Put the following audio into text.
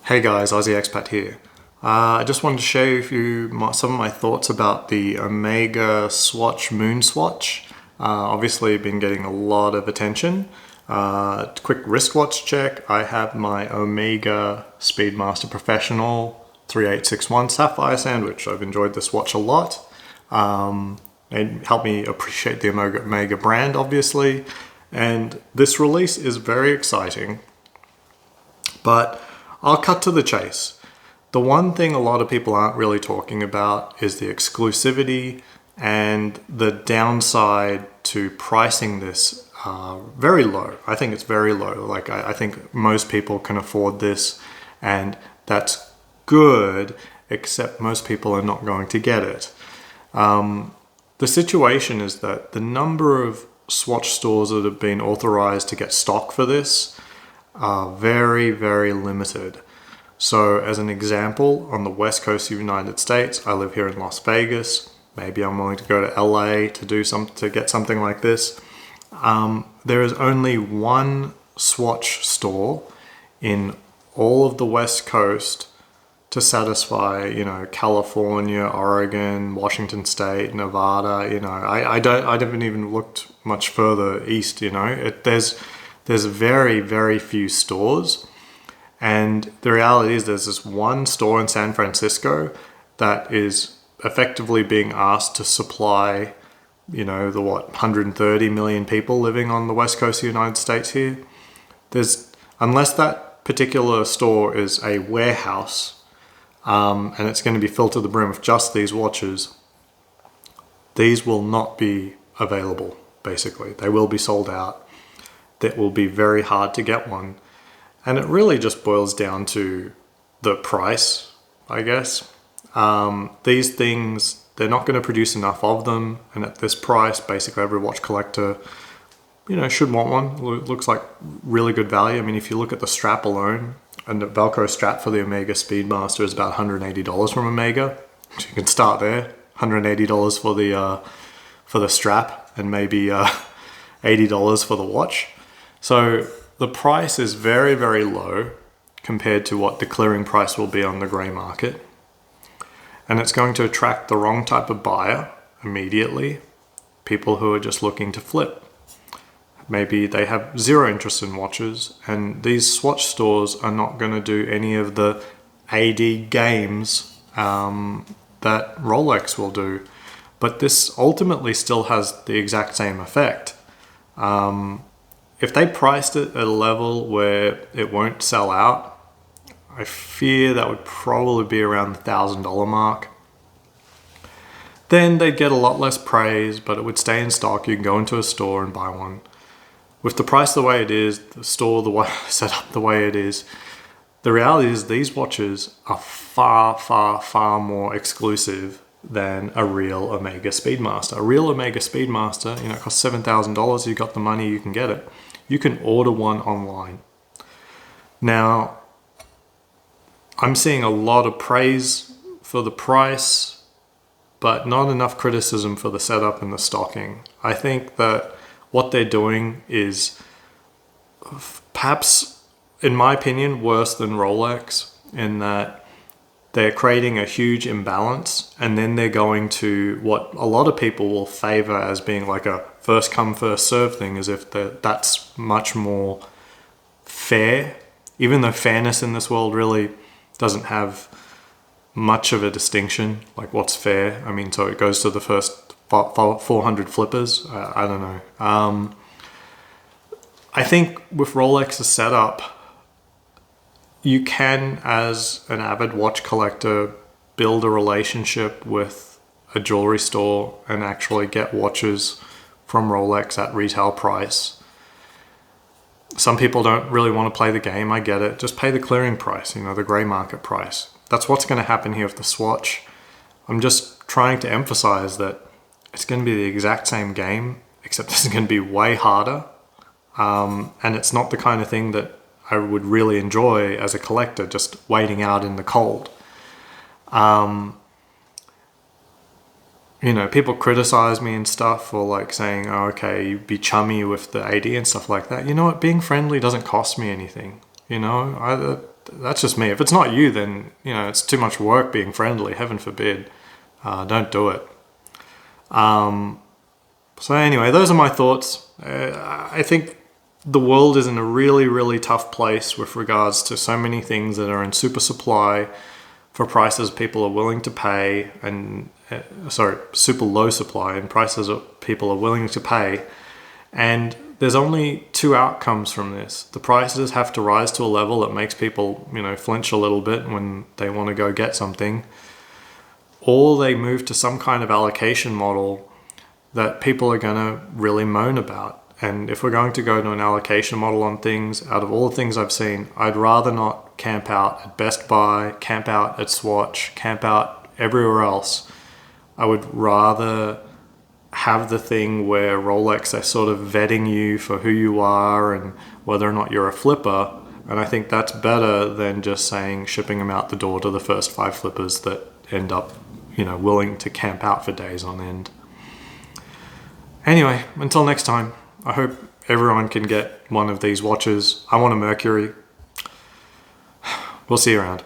Hey guys, Aussie Expat here. I just wanted to share with you some of my thoughts about the Omega Swatch Moonswatch. Obviously been getting a lot of attention. Quick wristwatch check. I have my Omega Speedmaster Professional 3861 Sapphire Sandwich. I've enjoyed this watch a lot. It helped me appreciate the Omega brand, obviously. And this release is very exciting. But I'll cut to the chase. The one thing a lot of people aren't really talking about is the exclusivity and the downside to pricing this very low. I think it's very low. Like I think most people can afford this, and that's good, except most people are not going to get it. The situation is that the number of Swatch stores that have been authorized to get stock for this are very, very limited. So as an example, on the west coast of the United States, I live here in Las Vegas. Maybe I'm willing to go to LA to get something like this. There is only one Swatch store in all of the west coast to satisfy, California, Oregon, Washington State, Nevada. I haven't even looked much further east. There's very, very few stores. And the reality is there's this one store in San Francisco that is effectively being asked to supply, the 130 million people living on the west coast of the United States here. Unless that particular store is a warehouse, and it's going to be filled to the brim with just these watches, these will not be available, basically. They will be sold out. That will be very hard to get one. And it really just boils down to the price, I guess. These things, they're not going to produce enough of them. And at this price, basically every watch collector, should want one. It looks like really good value. I mean, if you look at the strap alone, and the Velcro strap for the Omega Speedmaster is about $180 from Omega. So you can start there. $180 for the strap, and maybe $80 for the watch. So the price is very, very low compared to what the clearing price will be on the grey market. And it's going to attract the wrong type of buyer immediately. People who are just looking to flip. Maybe they have zero interest in watches, and these Swatch stores are not going to do any of the AD games that Rolex will do. But this ultimately still has the exact same effect. If they priced it at a level where it won't sell out, I fear that would probably be around the $1,000 mark. Then they'd get a lot less praise, but it would stay in stock. You can go into a store and buy one. With the price the way it is, the store set up the way it is, the reality is these watches are far, far, far more exclusive than a real Omega Speedmaster. A real Omega Speedmaster, it costs $7,000. You got the money, you can get it. You can order one online. Now, I'm seeing a lot of praise for the price, but not enough criticism for the setup and the stocking. I think that what they're doing is perhaps, in my opinion, worse than Rolex, in that they're creating a huge imbalance, and then they're going to what a lot of people will favor as being like a first come, first serve thing, as if that's much more fair, even though fairness in this world really doesn't have much of a distinction, like what's fair. I mean, so it goes to the first 400 flippers. I don't know. I think with Rolex's setup, you can, as an avid watch collector, build a relationship with a jewelry store and actually get watches from Rolex at retail price. Some people don't really want to play the game. I get it. Just pay the clearing price, the grey market price. That's what's going to happen here with the Swatch. I'm just trying to emphasize that it's going to be the exact same game, except this is going to be way harder. And it's not the kind of thing that I would really enjoy as a collector, just waiting out in the cold. People criticize me and stuff for like saying, oh, okay, you be chummy with the AD and stuff like that. You know what? Being friendly doesn't cost me anything. that's just me. If it's not you, then, you know, it's too much work being friendly. Heaven forbid. Don't do it. So anyway, those are my thoughts. I think the world is in a really, really tough place with regards to so many things that are in super supply for prices people are willing to pay, and super low supply and prices that people are willing to pay. And there's only two outcomes from this. The prices have to rise to a level that makes people, you know, flinch a little bit when they want to go get something, or they move to some kind of allocation model that people are going to really moan about. And if we're going to go to an allocation model on things, out of all the things I've seen, I'd rather not camp out at Best Buy, camp out at Swatch, camp out everywhere else. I would rather have the thing where Rolex are sort of vetting you for who you are and whether or not you're a flipper. And I think that's better than just saying shipping them out the door to the first 5 flippers that end up, you know, willing to camp out for days on end. Anyway, until next time, I hope everyone can get one of these watches. I want a Mercury. We'll see you around.